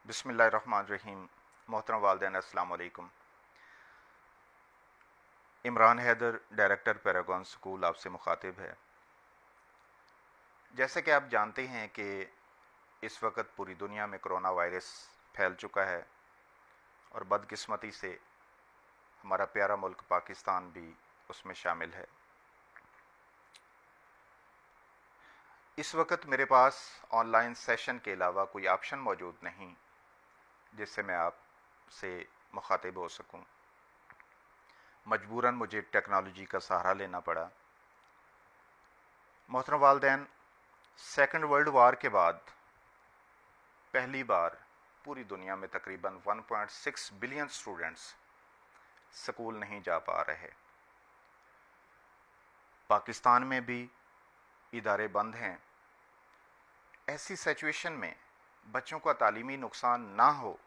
बिस्मिल्लाहिर्रहमानिर्रहीम। मोहतरम वालिदैन अस्सलाम वालेकुम। इमरान हैदर, डायरेक्टर पैरागॉन स्कूल, आपसे मुखातिब है। जैसे कि आप जानते हैं कि इस वक्त पूरी दुनिया में कोरोना वायरस फैल चुका है और बदकिस्मती से हमारा प्यारा मुल्क पाकिस्तान भी उसमें शामिल है। इस वक्त मेरे पास ऑनलाइन सेशन के अलावा कोई ऑप्शन मौजूद नहीं जिससे मैं आपसे मुखातिब हो सकूं। मजबूरन मुझे टेक्नोलॉजी का सहारा लेना पड़ा। मोहतरम वालिदैन, सेकंड वर्ल्ड वार के बाद पहली बार पूरी दुनिया में तकरीबन 1.6 बिलियन स्टूडेंट्स स्कूल नहीं जा पा रहे। पाकिस्तान में भी इदारे बंद हैं। ऐसी सिचुएशन में बच्चों का तालीमी नुकसान ना हो,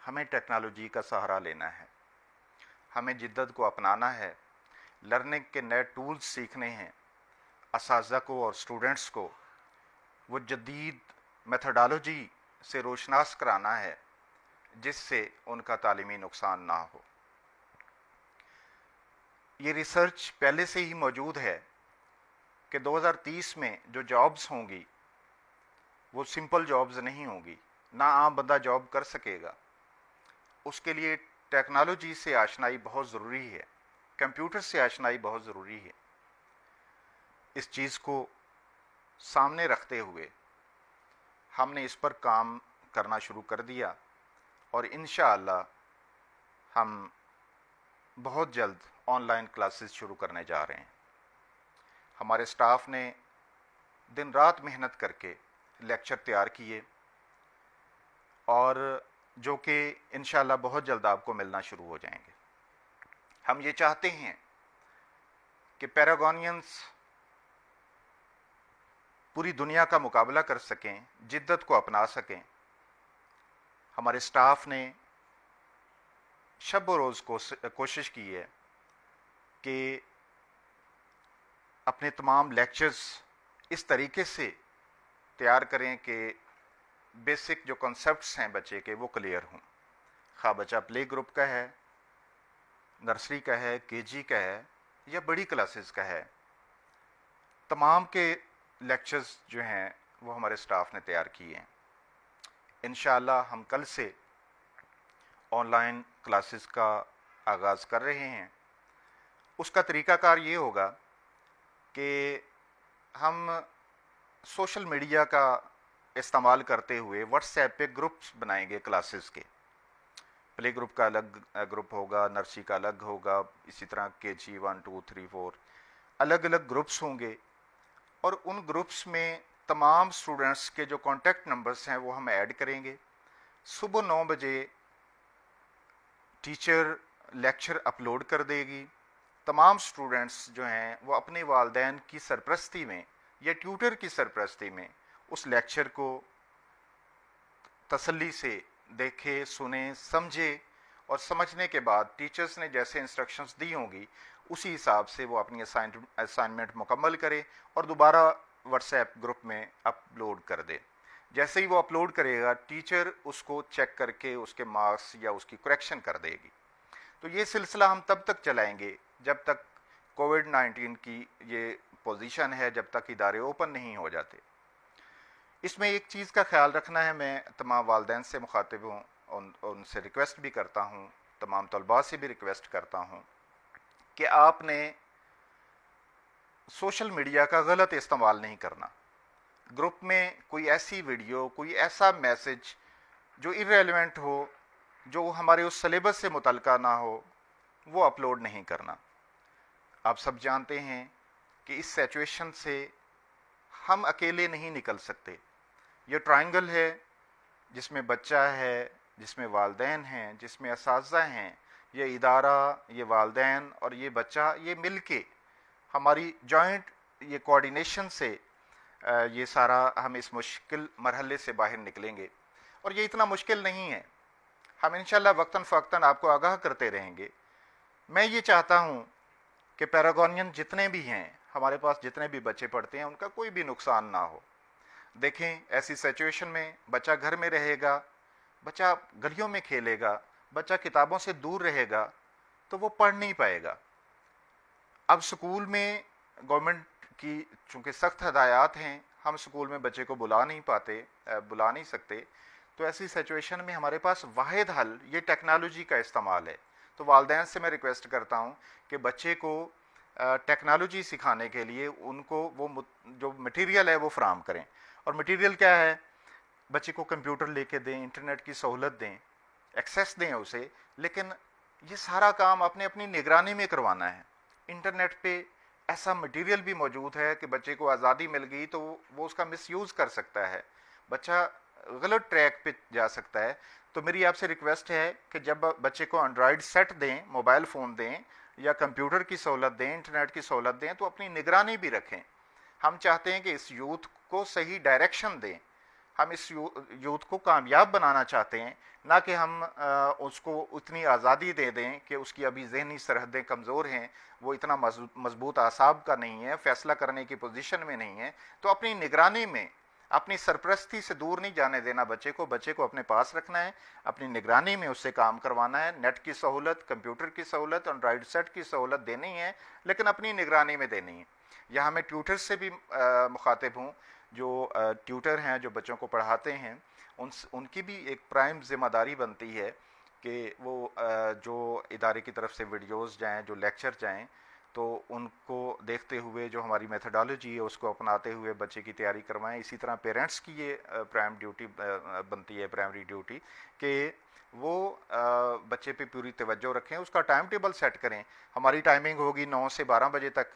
हमें टेक्नोलॉजी का सहारा लेना है। हमें जिद्दत को अपनाना है, लर्निंग के नए टूल्स सीखने हैं। असातिज़ा को और स्टूडेंट्स को वो जदीद मेथडोलॉजी से रोशनास कराना है जिससे उनका तालीमी नुकसान ना हो। ये रिसर्च पहले से ही मौजूद है कि 2030 में जो जॉब्स होंगी वो सिंपल जॉब्स नहीं होंगी, ना आम बंदा जॉब कर सकेगा। उसके लिए टेक्नोलॉजी से आशनाई बहुत ज़रूरी है, कंप्यूटर से आशनाई बहुत ज़रूरी है। इस चीज़ को सामने रखते हुए हमने इस पर काम करना शुरू कर दिया और इंशाअल्लाह हम बहुत जल्द ऑनलाइन क्लासेस शुरू करने जा रहे हैं। हमारे स्टाफ ने दिन रात मेहनत करके लेक्चर तैयार किए और जो कि इंशाअल्लाह बहुत जल्द आपको मिलना शुरू हो जाएंगे। हम ये चाहते हैं कि पैरागोनियंस पूरी दुनिया का मुकाबला कर सकें, जिद्दत को अपना सकें। हमारे स्टाफ ने शब व रोज़ कोशिश की है कि अपने तमाम लेक्चर्स इस तरीके से तैयार करें कि बेसिक जो कॉन्सेप्ट्स हैं बच्चे के वो क्लियर हों। खा बच्चा प्ले ग्रुप का है, नर्सरी का है, केजी का है या बड़ी क्लासेस का है, तमाम के लेक्चर्स जो हैं वो हमारे स्टाफ ने तैयार किए हैं। इंशाअल्लाह हम कल से ऑनलाइन क्लासेस का आगाज़ कर रहे हैं। उसका तरीक़ाकार ये होगा कि हम सोशल मीडिया का इस्तेमाल करते हुए व्हाट्सएप पे ग्रुप्स बनाएंगे क्लासेस के। प्ले ग्रुप का अलग ग्रुप होगा, नर्सरी का अलग होगा, इसी तरह केजी 1 2 3 4 अलग अलग ग्रुप्स होंगे और उन ग्रुप्स में तमाम स्टूडेंट्स के जो कॉन्टैक्ट नंबर्स हैं वो हम ऐड करेंगे। सुबह 9 बजे टीचर लेक्चर अपलोड कर देगी। तमाम स्टूडेंट्स जो हैं वो अपने वालिदैन की सरपरस्ती में या ट्यूटर की सरपरस्ती में उस लेक्चर को तसल्ली से देखे, सुने, समझे और समझने के बाद टीचर्स ने जैसे इंस्ट्रक्शंस दी होंगी उसी हिसाब से वो अपनी असाइनमेंट मुकम्मल करे और दोबारा व्हाट्सएप ग्रुप में अपलोड कर दे। जैसे ही वो अपलोड करेगा टीचर उसको चेक करके उसके मार्क्स या उसकी करेक्शन कर देगी। तो ये सिलसिला हम तब तक चलाएंगे जब तक कोविड-19 की ये पोजीशन है, जब तक इदारे ओपन नहीं हो जाते। इसमें एक चीज़ का ख्याल रखना है, मैं तमाम वालिदैन से मुखातिब हूँ, उनसे रिक्वेस्ट भी करता हूँ, तमाम तलबा से भी रिक्वेस्ट करता हूँ कि आपने सोशल मीडिया का गलत इस्तेमाल नहीं करना। ग्रुप में कोई ऐसी वीडियो, कोई ऐसा मैसेज जो इर्रेलेवेंट हो, जो हमारे उस सिलेबस से मुतल्लिका ना हो, वो अपलोड नहीं करना। आप सब जानते हैं कि इस सिचुएशन से हम अकेले नहीं निकल सकते। ये ट्रायंगल है जिसमें बच्चा है, जिसमें वालिदैन हैं, जिसमें असातिज़ा हैं, ये इदारा, ये वालिदैन और ये बच्चा, ये मिल के हमारी जॉइंट ये कोऑर्डिनेशन से ये सारा हम इस मुश्किल मरहले से बाहर निकलेंगे। और ये इतना मुश्किल नहीं है, हम इंशाल्लाह वक्तन फ़वक्तन आपको आगाह करते रहेंगे। मैं ये चाहता हूँ कि पैरागोनियन जितने भी हैं, हमारे पास जितने भी बच्चे पढ़ते हैं, उनका कोई भी नुकसान ना हो। देखें, ऐसी सिचुएशन में बच्चा घर में रहेगा बच्चा गलियों में खेलेगा, बच्चा किताबों से दूर रहेगा, तो वो पढ़ नहीं पाएगा। अब स्कूल में गवर्नमेंट की चूंकि सख्त हदायत हैं, हम स्कूल में बच्चे को बुला नहीं पाते, बुला नहीं सकते, तो ऐसी सिचुएशन में हमारे पास वाहिद हल ये टेक्नोलॉजी का इस्तेमाल है। तो वालिदैन से मैं रिक्वेस्ट करता हूँ कि बच्चे को टेक्नोलॉजी सिखाने के लिए उनको वो जो मटेरियल है वो फराहम करें। और मटेरियल क्या है? बच्चे को कंप्यूटर लेके दें, इंटरनेट की सहूलत दें, एक्सेस दें उसे, लेकिन ये सारा काम अपने अपनी निगरानी में करवाना है। इंटरनेट पे ऐसा मटेरियल भी मौजूद है कि बच्चे को आज़ादी मिल गई तो वो उसका मिसयूज़ कर सकता है, बच्चा गलत ट्रैक पे जा सकता है। तो मेरी आपसे रिक्वेस्ट है कि जब बच्चे को एंड्रॉयड सेट दें, मोबाइल फ़ोन दें या कंप्यूटर की सहूलत दें, इंटरनेट की सहूलत दें, तो अपनी निगरानी भी रखें। हम चाहते हैं कि इस यूथ को सही डायरेक्शन दें, हम इस यूथ को कामयाब बनाना चाहते हैं, ना कि हम उसको उतनी आज़ादी दे दें कि उसकी अभी जहनी सरहदें कमज़ोर हैं, वो इतना मजबूत आसाब का नहीं है, फैसला करने की पोजीशन में नहीं है। तो अपनी निगरानी में, अपनी सरपरस्ती से दूर नहीं जाने देना बच्चे को अपने पास रखना है, अपनी निगरानी में उससे काम करवाना है। नेट की सहूलत, कंप्यूटर की सहूलत, एंड्रॉयड सेट की सहूलत देनी है, लेकिन अपनी निगरानी में देनी है। यहाँ मैं ट्यूटर से भी मुखातिब हूँ, जो ट्यूटर हैं, जो बच्चों को पढ़ाते हैं, उनकी भी एक प्राइम जिम्मेदारी बनती है कि वो जो इदारे की तरफ से वीडियोस जाएं, जो लेक्चर जाएं, तो उनको देखते हुए जो हमारी मेथडोलॉजी है उसको अपनाते हुए बच्चे की तैयारी करवाएं। इसी तरह पेरेंट्स की ये प्राइम ड्यूटी बनती है, प्राइमरी ड्यूटी, कि वो बच्चे पे पूरी तवज्जो रखें, उसका टाइम टेबल सेट करें। हमारी टाइमिंग होगी 9 से 12 बजे तक,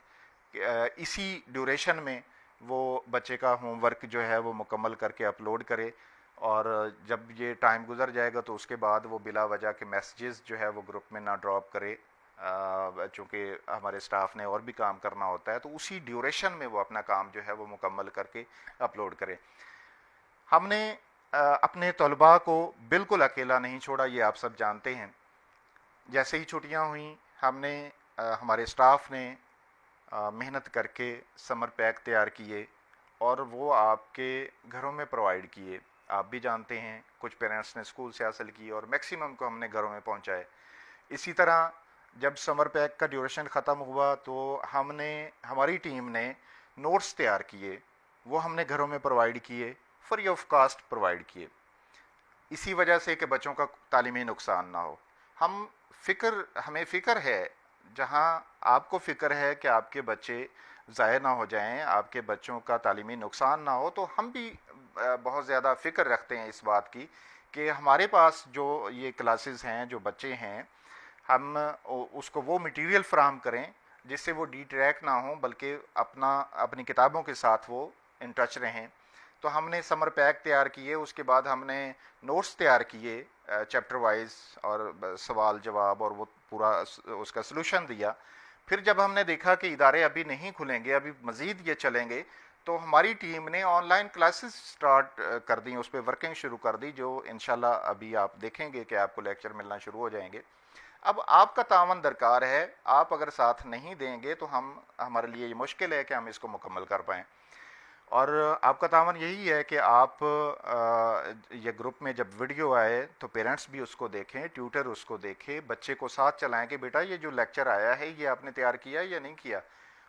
इसी ड्यूरेशन में वो बच्चे का होमवर्क जो है वो मुकम्मल करके अपलोड करे, और जब ये टाइम गुजर जाएगा तो उसके बाद वो बिला वजह के मैसेजेस जो है वो ग्रुप में ना ड्रॉप करे, चूँकि हमारे स्टाफ ने और भी काम करना होता है, तो उसी ड्यूरेशन में वो अपना काम जो है वो मुकम्मल करके अपलोड करे। हमने अपने तलबा को बिल्कुल अकेला नहीं छोड़ा, ये आप सब जानते हैं। जैसे ही छुट्टियां हुई, हमने हमारे स्टाफ ने मेहनत करके समर पैक तैयार किए और वो आपके घरों में प्रोवाइड किए। आप भी जानते हैं, कुछ पेरेंट्स ने स्कूल से हासिल की और मैक्सिमम को हमने घरों में पहुंचाए। इसी तरह जब समर पैक का ड्यूरेशन ख़त्म हुआ तो हमारी टीम ने नोट्स तैयार किए, वो हमने घरों में प्रोवाइड किए, फ्री ऑफ कास्ट प्रोवाइड किए, इसी वजह से कि बच्चों का तालीमी नुकसान ना हो। हमें फ़िक्र है, जहाँ आपको फ़िक्र है कि आपके बच्चे ज़ाया ना हो जाएं, आपके बच्चों का तालीमी नुकसान ना हो, तो हम भी बहुत ज़्यादा फ़िक्र रखते हैं इस बात की कि हमारे पास जो ये क्लासेस हैं, जो बच्चे हैं, हम उसको वो मटेरियल फ़राहम करें जिससे वो डिट्रैक्ट ना हो, बल्कि अपनी किताबों के साथ वो इन टच रहें। तो हमने समर पैक तैयार किए, उसके बाद हमने नोट्स तैयार किए चैप्टर वाइज, और सवाल जवाब और वो पूरा उसका सलूशन दिया। फिर जब हमने देखा कि इदारे अभी नहीं खुलेंगे, अभी मज़ीद ये चलेंगे, तो हमारी टीम ने ऑनलाइन क्लासेस स्टार्ट कर दी, उस पर वर्किंग शुरू कर दी, जो इंशाल्लाह अभी आप देखेंगे कि आपको लेक्चर मिलना शुरू हो जाएंगे। अब आपका तावन दरकार है, आप अगर साथ नहीं देंगे तो हमारे लिए ये मुश्किल है कि हम इसको मुकम्मल कर पाएँ। और आपका तावन यही है कि आप ये ग्रुप में जब वीडियो आए तो पेरेंट्स भी उसको देखें, ट्यूटर उसको देखे, बच्चे को साथ चलाएं कि बेटा ये जो लेक्चर आया है ये आपने तैयार किया या नहीं किया।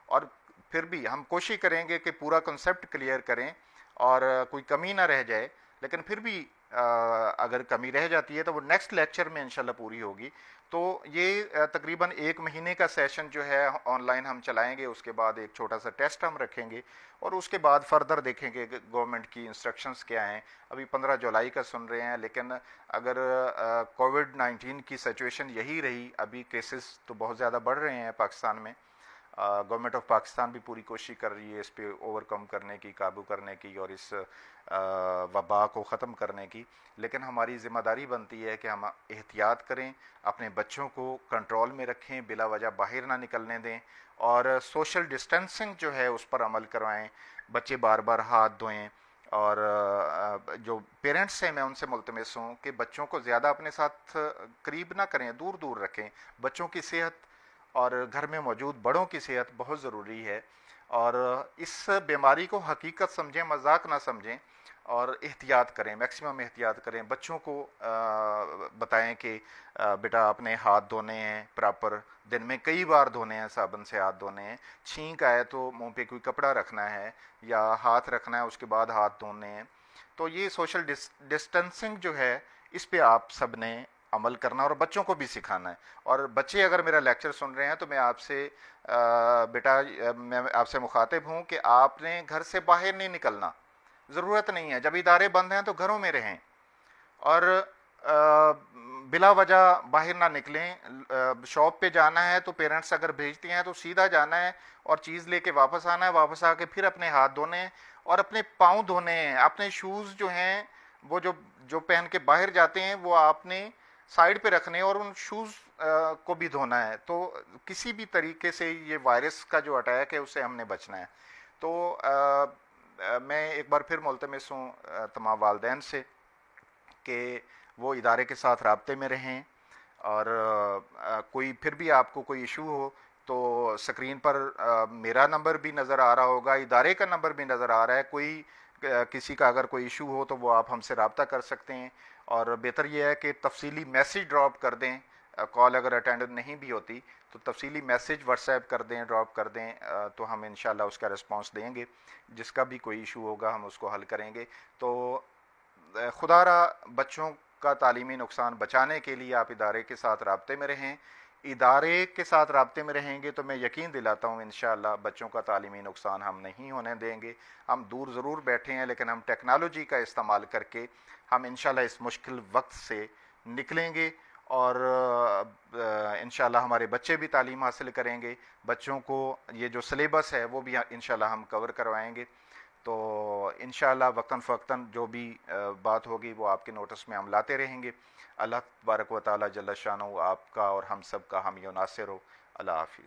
और फिर भी हम कोशिश करेंगे कि पूरा कॉन्सेप्ट क्लियर करें और कोई कमी ना रह जाए, लेकिन फिर भी अगर कमी रह जाती है तो वो नेक्स्ट लेक्चर में इंशाल्लाह पूरी होगी। तो ये तकरीबन 1 महीने का सेशन जो है ऑनलाइन हम चलाएंगे, उसके बाद एक छोटा सा टेस्ट हम रखेंगे और उसके बाद फर्दर देखेंगे गवर्नमेंट की इंस्ट्रक्शंस क्या हैं। अभी 15 जुलाई का सुन रहे हैं, लेकिन अगर कोविड-19 की सिचुएशन यही रही, अभी केसेस तो बहुत ज़्यादा बढ़ रहे हैं पाकिस्तान में, गवर्नमेंट ऑफ पाकिस्तान भी पूरी कोशिश कर रही है इस पे ओवरकम करने की, काबू करने की और इस वबा को ख़त्म करने की, लेकिन हमारी ज़िम्मेदारी बनती है कि हम एहतियात करें, अपने बच्चों को कंट्रोल में रखें, बिला वजह बाहर ना निकलने दें और सोशल डिस्टेंसिंग जो है उस पर अमल करवाएं, बच्चे बार बार हाथ धोएं। और जो पेरेंट्स हैं मैं उनसे मुल्तमिस हूँ कि बच्चों को ज़्यादा अपने साथ करीब ना करें, दूर दूर रखें। बच्चों की सेहत और घर में मौजूद बड़ों की सेहत बहुत ज़रूरी है, और इस बीमारी को हकीकत समझें, मजाक ना समझें। और एहतियात करें, मैक्सिमम एहतियात करें। बच्चों को बताएं कि बेटा अपने हाथ धोने हैं प्रॉपर, दिन में कई बार धोने हैं, साबुन से हाथ धोने हैं, छींक आए तो मुंह पे कोई कपड़ा रखना है या हाथ रखना है, उसके बाद हाथ धोने हैं। तो ये सोशल डिस्टेंसिंग जो है, इस पे आप सब ने अमल करना और बच्चों को भी सिखाना है। और बच्चे अगर मेरा लेक्चर सुन रहे हैं तो मैं आपसे बेटा मैं आपसे मुखातिब हूँ कि आपने घर से बाहर नहीं निकलना, ज़रूरत नहीं है। जब इदारे बंद हैं तो घरों में रहें और बिला वजह बाहर ना निकलें। शॉप पे जाना है तो पेरेंट्स अगर भेजते हैं तो सीधा जाना है और चीज़ लेके वापस आना है, वापस आके फिर अपने हाथ धोने हैं और अपने पाँव धोने हैं। अपने शूज़ जो हैं वो जो जो पहन के बाहर जाते हैं वो आपने साइड पे रखने और उन शूज़ को भी धोना है। तो किसी भी तरीके से ये वायरस का जो अटैक है उससे हमने बचना है। तो मैं एक बार फिर मुल्तमिस हूँ तमाम वालिदैन से कि वो इदारे के साथ राब्ते में रहें और कोई फिर भी आपको कोई इशू हो तो स्क्रीन पर मेरा नंबर भी नज़र आ रहा होगा, इदारे का नंबर भी नज़र आ रहा है। कोई किसी का अगर कोई इशू हो तो वो आप हमसे रब्ता कर सकते हैं। और बेहतर ये है कि तफसीली मैसेज ड्रॉप कर दें, कॉल अगर अटेंड नहीं भी होती तो तफसीली मैसेज व्हाट्सएप कर दें, ड्रॉप कर दें, तो हम इंशाल्लाह उसका रिस्पांस देंगे। जिसका भी कोई इशू होगा हम उसको हल करेंगे। तो खुदारा बच्चों का तालीमी नुकसान बचाने के लिए आप इदारे के साथ राब्ते में रहें। इदारे के साथ राब्ते में रहेंगे तो मैं यकीन दिलाता हूँ इंशाअल्लाह बच्चों का तालीमी नुकसान हम नहीं होने देंगे। हम दूर ज़रूर बैठे हैं लेकिन हम टेक्नोलॉजी का इस्तेमाल करके हम इंशाअल्लाह इस मुश्किल वक्त से निकलेंगे और इंशाअल्लाह हमारे बच्चे भी तालीम हासिल करेंगे। बच्चों को ये जो सिलेबस है वो भी इंशाअल्लाह हम कवर करवाएंगे। तो इंशाअल्लाह वक्तन फ़वक्तन जो भी बात होगी वो आपके नोटिस में हम लाते रहेंगे। अल्लाह तबारक व तआला जल्ल शानहू आपका और हम सब का हामी और नासिर हो। अल्लाह हाफिज़।